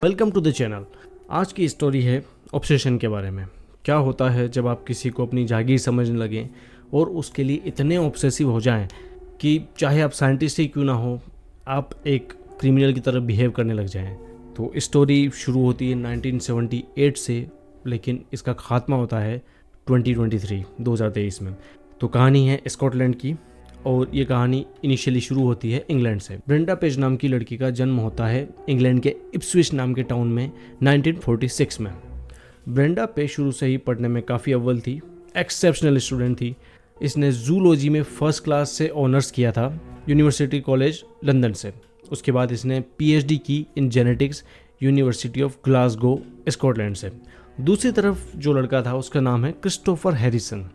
Welcome to the channel. आज की story है ऑब्सेशन के बारे में। क्या होता है जब आप किसी को अपनी जागीर समझने लगें और उसके लिए इतने ऑब्सेसिव हो जाएं कि चाहे आप साइंटिस्ट ही क्यों ना हो, आप एक क्रिमिनल की तरह बिहेव करने लग जाएं। तो स्टोरी शुरू होती है 1978 से, लेकिन इसका खात्मा होता है 2023 में। तो कहानी है स्कॉटलैंड की और ये कहानी इनिशियली शुरू होती है इंग्लैंड से। ब्रेंडा पेज नाम की लड़की का जन्म होता है इंग्लैंड के इप्सविच नाम के टाउन में 1946 में। ब्रेंडा पेज शुरू से ही पढ़ने में काफ़ी अव्वल थी, एक्सेप्शनल स्टूडेंट थी। इसने जूलॉजी में फर्स्ट क्लास से ऑनर्स किया था यूनिवर्सिटी कॉलेज लंदन से। उसके बाद इसने पीएचडी की in genetics university of Glasgow Scotland से। दूसरी तरफ जो लड़का था उसका नाम है क्रिस्टोफर हैरिसन।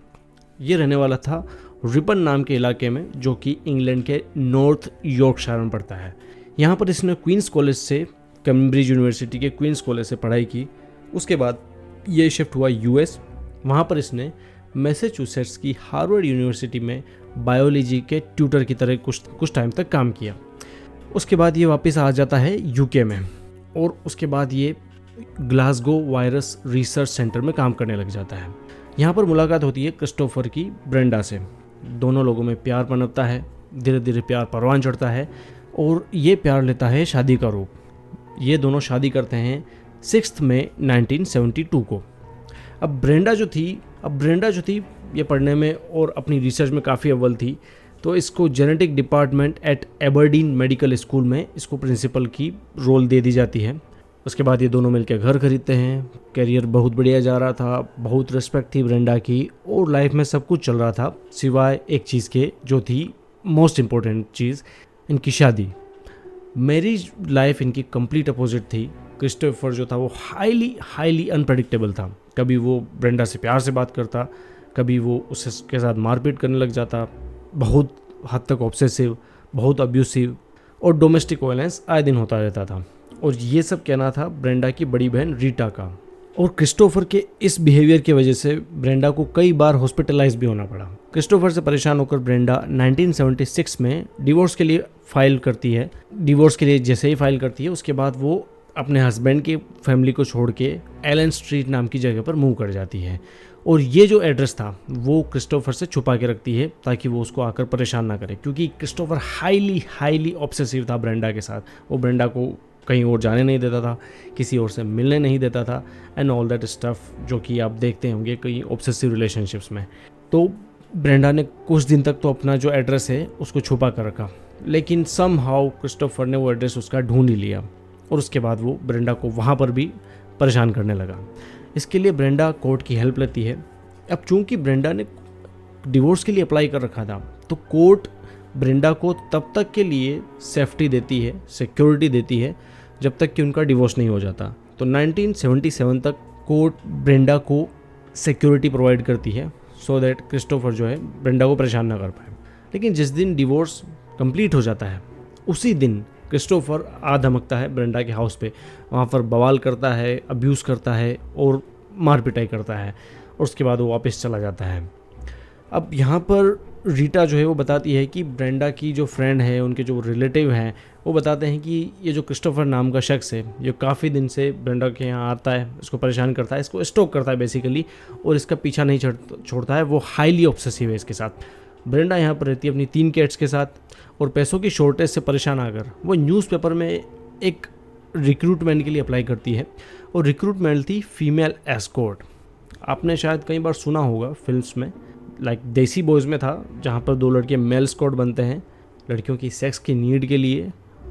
ये रहने वाला था रिपन नाम के इलाके में, जो कि इंग्लैंड के नॉर्थ यॉर्कशायर में पड़ता है। यहाँ पर इसने क्वींस कॉलेज से, कैम्ब्रिज यूनिवर्सिटी के क्वींस कॉलेज से पढ़ाई की। उसके बाद ये शिफ्ट हुआ यूएस। वहाँ पर इसने मैसेच्यूसेट्स की हार्वर्ड यूनिवर्सिटी में बायोलॉजी के ट्यूटर की तरह कुछ टाइम तक काम किया। उसके बाद ये वापस आ जाता है यूके में और उसके बाद ये ग्लासगो वायरस रिसर्च सेंटर में काम करने लग जाता है। यहाँ पर मुलाकात होती है क्रिस्टोफर की ब्रेंडा से। दोनों लोगों में प्यार पनपता है, धीरे धीरे प्यार परवान चढ़ता है और ये प्यार लेता है शादी का रूप। ये दोनों शादी करते हैं 6 मई 1972 को। अब ब्रेंडा जो थी ये पढ़ने में और अपनी रिसर्च में काफ़ी अव्वल थी, तो इसको genetic department at Aberdeen medical school में इसको प्रिंसिपल की रोल दे दी जाती है। उसके बाद ये दोनों मिलकर घर खरीदते हैं। करियर बहुत बढ़िया जा रहा था, बहुत रिस्पेक्ट थी ब्रेंडा की और लाइफ में सब कुछ चल रहा था सिवाय एक चीज़ के, जो थी मोस्ट इम्पोर्टेंट चीज़, इनकी शादी। मैरिज लाइफ इनकी कंप्लीट अपोजिट थी। क्रिस्टोफर जो था वो हाईली अनप्रेडिक्टेबल था। कभी वो ब्रेंडा से प्यार से बात करता, कभी वो उसके साथ मारपीट करने लग जाता, बहुत हद तक ऑब्सेसिव, बहुत अब्यूसिव और डोमेस्टिक वायलेंस आए दिन होता रहता था। और ये सब कहना था ब्रेंडा की बड़ी बहन रीटा का। और क्रिस्टोफर के इस बिहेवियर की वजह से ब्रेंडा को कई बार हॉस्पिटलाइज भी होना पड़ा। क्रिस्टोफर से परेशान होकर ब्रेंडा 1976 में डिवोर्स के लिए फाइल करती है। डिवोर्स के लिए जैसे ही फाइल करती है उसके बाद वो अपने हस्बैंड की फैमिली को छोड़ के एलन स्ट्रीट नाम की जगह पर मूव कर जाती है। और ये जो एड्रेस था वो क्रिस्टोफर से छुपा के रखती है ताकि वो उसको आकर परेशान ना करे, क्योंकि क्रिस्टोफर हाईली ऑब्सेसिव था ब्रेंडा के साथ। वो ब्रेंडा को कहीं और जाने नहीं देता था, किसी और से मिलने नहीं देता था एंड ऑल दैट स्टफ जो कि आप देखते होंगे कई ऑब्सेसिव रिलेशनशिप्स में। तो ब्रेंडा ने कुछ दिन तक तो अपना जो एड्रेस है उसको छुपा कर रखा, लेकिन समहाउ क्रिस्टोफर ने वो एड्रेस उसका ढूंढ ही लिया और उसके बाद वो ब्रेंडा को वहाँ पर भी परेशान करने लगा। इसके लिए ब्रेंडा कोर्ट की हेल्प लेती है। अब चूंकि ब्रेंडा ने डिवोर्स के लिए अप्लाई कर रखा था, तो कोर्ट ब्रेंडा को तब तक के लिए सेफ्टी देती है, सिक्योरिटी देती है जब तक कि उनका डिवोर्स नहीं हो जाता। तो 1977 तक कोर्ट ब्रेंडा को सिक्योरिटी प्रोवाइड करती है सो दैट क्रिस्टोफर जो है ब्रेंडा को परेशान ना कर पाए। लेकिन जिस दिन डिवोर्स कंप्लीट हो जाता है उसी दिन क्रिस्टोफर आ धमकता है ब्रेंडा के हाउस पे। वहाँ पर बवाल करता है, अब्यूज़ करता है और मार पिटाई करता है और उसके बाद वो वापस चला जाता है। अब यहाँ पर रीटा जो है वो बताती है कि ब्रेंडा की जो फ्रेंड है, उनके जो रिलेटिव हैं, वो बताते हैं कि ये जो क्रिस्टोफर नाम का शख्स है ये काफ़ी दिन से ब्रेंडा के यहाँ आता है, इसको परेशान करता है, इसको स्टॉक करता है बेसिकली, और इसका पीछा नहीं छोड़ता है। वो हाईली ऑब्सेसिव है इसके साथ। ब्रेंडा यहाँ पर रहती है अपनी 3 कैट्स के साथ और पैसों की शॉर्टेज से परेशान आकर वो न्यूज़पेपर में एक रिक्रूटमेंट के लिए अप्लाई करती है और रिक्रूटमेंट थी फीमेल एस्कॉर्ट। आपने शायद कई बार सुना होगा फिल्म्स में, लाइक देसी बॉयज़ में था, जहाँ पर 2 लड़के मेल एस्कॉर्ट बनते हैं लड़कियों की सेक्स की नीड के लिए,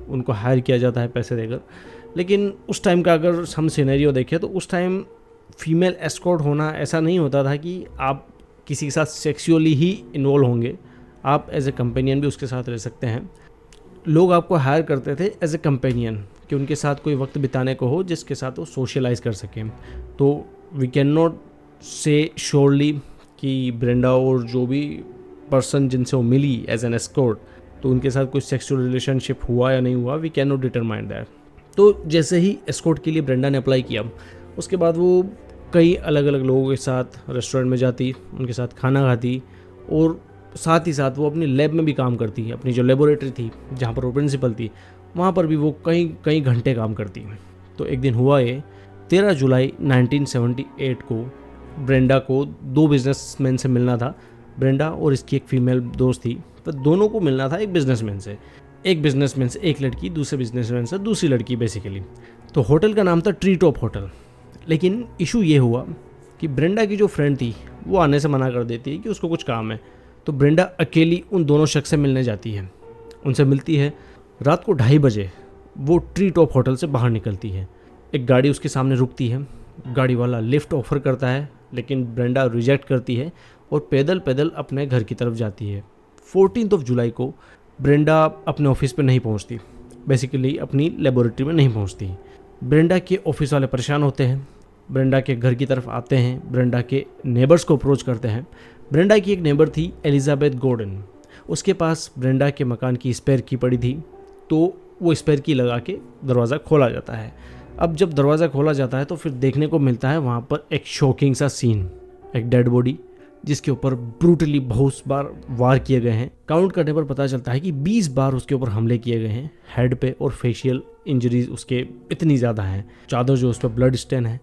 उनको हायर किया जाता है पैसे देकर। लेकिन उस टाइम का अगर हम सिनेरियो देखें तो उस टाइम फीमेल एस्कॉर्ट होना ऐसा नहीं होता था कि आप किसी के साथ सेक्सुअली ही इन्वॉल्व होंगे, आप एज ए कंपेनियन भी उसके साथ रह सकते हैं। लोग आपको हायर करते थे एज ए कंपेनियन कि उनके साथ कोई वक्त बिताने को हो जिसके साथ वो सोशलाइज कर सकें। तो वी कैन नॉट से श्योरली कि ब्रेंडा और जो भी पर्सन जिनसे वो मिली एज एन एस्कॉर्ट, तो उनके साथ कोई सेक्सुअल रिलेशनशिप हुआ या नहीं हुआ, we can not determine that. तो जैसे ही एस्कॉर्ट के लिए ब्रेंडा ने अप्लाई किया उसके बाद वो कई अलग अलग लोगों के साथ रेस्टोरेंट में जाती, उनके साथ खाना खाती और साथ ही साथ वो अपनी लैब में भी काम करती। अपनी जो लेबोरेटरी थी जहाँ पर वो प्रिंसिपल थी वहाँ पर भी वो कई घंटे काम करती। तो एक दिन हुआ ये, 13 जुलाई 1978 को ब्रेंडा को दो बिजनेसमैन से मिलना था। ब्रेंडा और इसकी एक फीमेल दोस्त थी, तो दोनों को मिलना था एक बिजनेसमैन से एक लड़की, दूसरे बिजनेसमैन से दूसरी लड़की बेसिकली। तो होटल का नाम था ट्री टॉप होटल। लेकिन इशू ये हुआ कि ब्रेंडा की जो फ्रेंड थी वो आने से मना कर देती है कि उसको कुछ काम है। तो ब्रेंडा अकेली उन दोनों शख्स से मिलने जाती है, उनसे मिलती है। रात को 2:30 बजे वो ट्री टॉप होटल से बाहर निकलती है। एक गाड़ी उसके सामने रुकती है, गाड़ी वाला लिफ्ट ऑफर करता है, लेकिन ब्रेंडा रिजेक्ट करती है और पैदल पैदल अपने घर की तरफ जाती है। 14 जुलाई को ब्रेंडा अपने ऑफिस पे नहीं पहुंचती, बेसिकली अपनी लेबोरेटरी में नहीं पहुंचती। ब्रेंडा के ऑफिस वाले परेशान होते हैं, ब्रेंडा के घर की तरफ आते हैं, ब्रेंडा के नेबर्स को अप्रोच करते हैं। ब्रेंडा की एक नेबर थी एलिजाबेथ गॉर्डन, उसके पास ब्रेंडा के मकान की स्पेयर की पड़ी थी, तो वो स्पेयर की लगा के दरवाज़ा खोला जाता है। अब जब दरवाज़ा खोला जाता है तो फिर देखने को मिलता है वहाँ पर एक शॉकिंग सा सीन, एक डेड बॉडी जिसके ऊपर ब्रूटली बहुत बार वार किए गए हैं। काउंट करने पर पता चलता है कि 20 बार उसके ऊपर हमले किए गए हैं हेड पे, और फेशियल इंजरीज उसके इतनी ज़्यादा हैं। चादर जो उस पर ब्लड स्टेन है,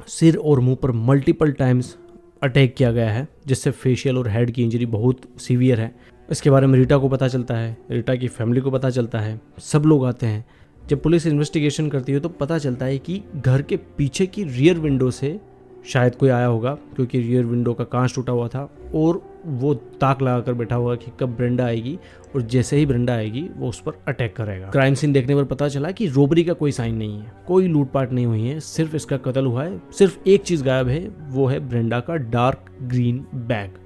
सिर और मुंह पर मल्टीपल टाइम्स अटैक किया गया है, जिससे फेशियल और हेड की इंजरी बहुत सीवियर है। इसके बारे में रीटा को पता चलता है, रीटा की फैमिली को पता चलता है, सब लोग आते हैं। जब पुलिस इन्वेस्टिगेशन करती है तो पता चलता है कि घर के पीछे की रियर विंडो से शायद कोई आया होगा, क्योंकि रियर विंडो का कांच टूटा हुआ था और वो ताक लगा कर बैठा हुआ कि कब ब्रेंडा आएगी, और जैसे ही ब्रेंडा आएगी वो उस पर अटैक करेगा। क्राइम सीन देखने पर पता चला कि रोबरी का कोई साइन नहीं है, कोई लूटपाट नहीं हुई है, सिर्फ इसका कत्ल हुआ है। सिर्फ एक चीज़ गायब है, वो है ब्रेंडा का डार्क ग्रीन बैग।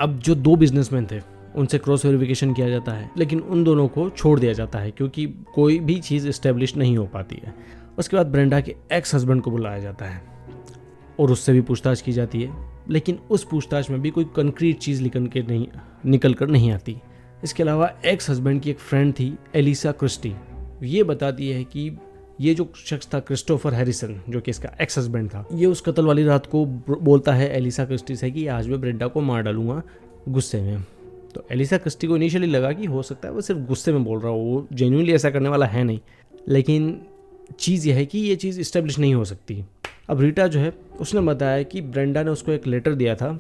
अब जो दो बिजनेसमैन थे उनसे क्रॉस वेरिफिकेशन किया जाता है, लेकिन उन दोनों को छोड़ दिया जाता है क्योंकि कोई भी चीज़ इस्टेब्लिश नहीं हो पाती है। उसके बाद ब्रेंडा के एक्स हस्बैंड को बुलाया जाता है और उससे भी पूछताछ की जाती है, लेकिन उस पूछताछ में भी कोई कंक्रीट चीज़ निकल कर नहीं आती। इसके अलावा एक्स हस्बैंड की एक फ्रेंड थी एलिसा क्रिस्टी, ये बताती है कि ये जो शख्स था क्रिस्टोफर हैरिसन, जो कि इसका एक्स हस्बैंड था, ये उस कत्ल वाली रात को बोलता है एलिसा क्रिस्टी से कि आज मैं ब्रेंडा को मार डालूंगा गुस्से में। तो एलिसा क्रिस्टी को इनिशियली लगा कि हो सकता है वो सिर्फ गुस्से में बोल रहा हो, वो जेन्युइनली ऐसा करने वाला है नहीं, लेकिन चीज़ यह है कि ये चीज़ इस्टेब्लिश नहीं हो सकती। अब रीटा जो है उसने बताया कि ब्रेंडा ने उसको एक लेटर दिया था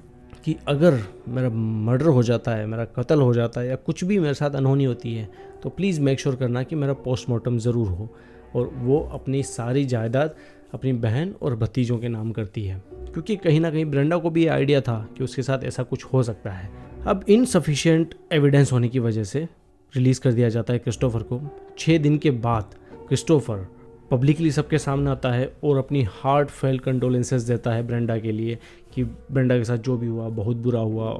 कि अगर मेरा मर्डर हो जाता है, मेरा कत्ल हो जाता है या कुछ भी मेरे साथ अनहोनी होती है तो प्लीज़ मेक श्योर करना कि मेरा पोस्टमार्टम ज़रूर हो। और वो अपनी सारी जायदाद अपनी बहन और भतीजों के नाम करती है, क्योंकि कहीं ना कहीं ब्रेंडा को भी ये आइडिया था कि उसके साथ ऐसा कुछ हो सकता है। अब इनसफिशिएंट एविडेंस होने की वजह से रिलीज़ कर दिया जाता है क्रिस्टोफर को। 6 दिन के बाद क्रिस्टोफर पब्लिकली सबके सामने आता है और अपनी हार्ट फेल कंडोलेंसेस देता है ब्रेंडा के लिए कि ब्रेंडा के साथ जो भी हुआ बहुत बुरा हुआ,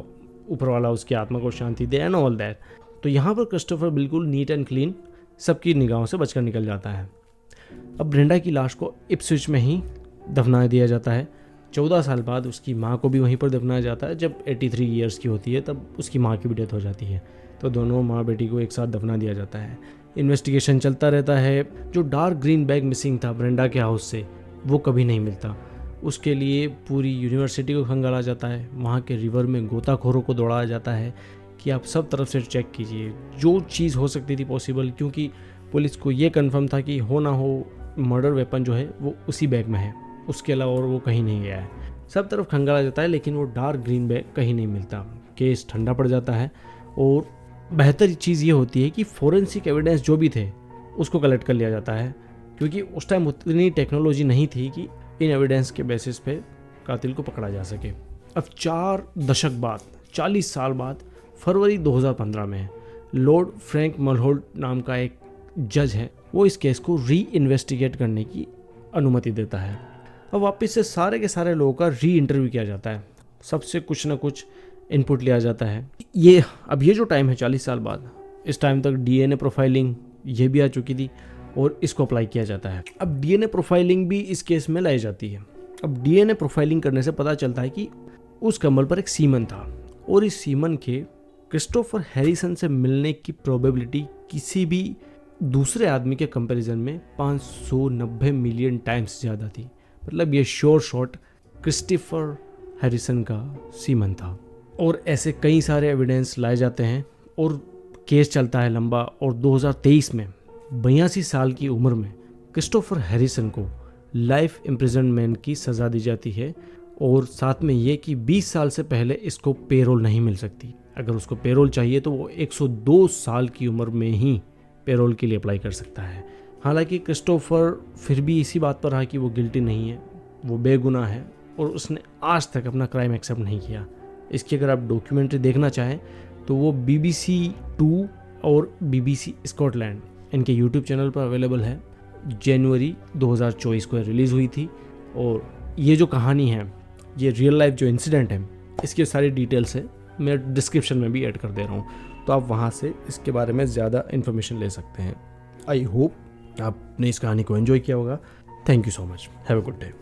ऊपर वाला उसकी आत्मा को शांति दे एंड ऑल दैट। तो यहाँ पर क्रिस्टोफर बिल्कुल नीट एंड क्लीन सबकी निगाहों से बचकर निकल जाता है। अब ब्रेंडा की लाश को इप्सविच में ही दफना दिया जाता है। 14 साल बाद उसकी माँ को भी वहीं पर दफनाया जाता है। जब 83 ईयर्स की होती है तब उसकी माँ की भी डेथ हो जाती है, तो दोनों माँ बेटी को एक साथ दफना दिया जाता है। इन्वेस्टिगेशन चलता रहता है। जो डार्क ग्रीन बैग मिसिंग था ब्रेंडा के हाउस से, वो कभी नहीं मिलता। उसके लिए पूरी यूनिवर्सिटी को खंगाला जाता है, वहाँ के रिवर में गोताखोरों को दौड़ाया जाता है कि आप सब तरफ से चेक कीजिए जो चीज़ हो सकती थी पॉसिबल, क्योंकि पुलिस को ये कंफर्म था कि हो ना हो मर्डर वेपन जो है वो उसी बैग में है, उसके अलावा और वो कहीं नहीं गया है। सब तरफ खंगाला जाता है, लेकिन वो डार्क ग्रीन बैग कहीं नहीं मिलता। केस ठंडा पड़ जाता है और बेहतर चीज़ ये होती है कि फोरेंसिक एविडेंस जो भी थे उसको कलेक्ट कर लिया जाता है, क्योंकि उस टाइम उतनी टेक्नोलॉजी नहीं थी कि इन एविडेंस के बेसिस पे कातिल को पकड़ा जा सके। अब 4 दशक बाद, 40 साल बाद, फरवरी 2015 में लॉर्ड फ्रैंक मलहोल्ड नाम का एक जज है, वो इस केस को री इन्वेस्टिगेट करने की अनुमति देता है। अब वापस से सारे के सारे लोगों का री इंटरव्यू किया जाता है, सबसे कुछ ना कुछ इनपुट लिया जाता है। ये जो टाइम है 40 साल बाद, इस टाइम तक डीएनए प्रोफाइलिंग ये भी आ चुकी थी और इसको अप्लाई किया जाता है। अब डीएनए प्रोफाइलिंग भी इस केस में लाई जाती है। अब डीएनए प्रोफाइलिंग करने से पता चलता है कि उस कमल पर एक सीमन था और इस सीमन के क्रिस्टोफर हैरिसन से मिलने की प्रोबेबिलिटी किसी भी दूसरे आदमी के कंपैरिजन में 590 मिलियन टाइम्स ज़्यादा थी। मतलब ये श्योर शॉट क्रिस्टोफर हैरिसन का सीमन था। और ऐसे कई सारे एविडेंस लाए जाते हैं और केस चलता है लंबा। और 2023 में 82 साल की उम्र में क्रिस्टोफर हैरिसन को लाइफ इम्प्रिजनमेंट की सज़ा दी जाती है और साथ में ये कि 20 साल से पहले इसको पेरोल नहीं मिल सकती। अगर उसको पेरोल चाहिए तो वो 102 साल की उम्र में ही पेरोल के लिए अप्लाई कर सकता है। हालांकि क्रिस्टोफर फिर भी इसी बात पर रहा कि वो गिल्टी नहीं है, वो बेगुनाह है और उसने आज तक अपना क्राइम एक्सेप्ट नहीं किया। इसकी अगर आप डॉक्यूमेंट्री देखना चाहें तो वो BBC 2 और BBC स्कॉटलैंड इनके यूट्यूब चैनल पर अवेलेबल है। जनवरी 2024 को रिलीज़ हुई थी और ये जो कहानी है, ये रियल लाइफ जो इंसिडेंट है, इसकी सारी डिटेल्स है मैं डिस्क्रिप्शन में भी ऐड कर दे रहा हूँ, तो आप वहाँ से इसके बारे में ज़्यादा इन्फॉर्मेशन ले सकते हैं। आई होप आपने इस कहानी को एंजॉय किया होगा। Thank you so much. Have a good day.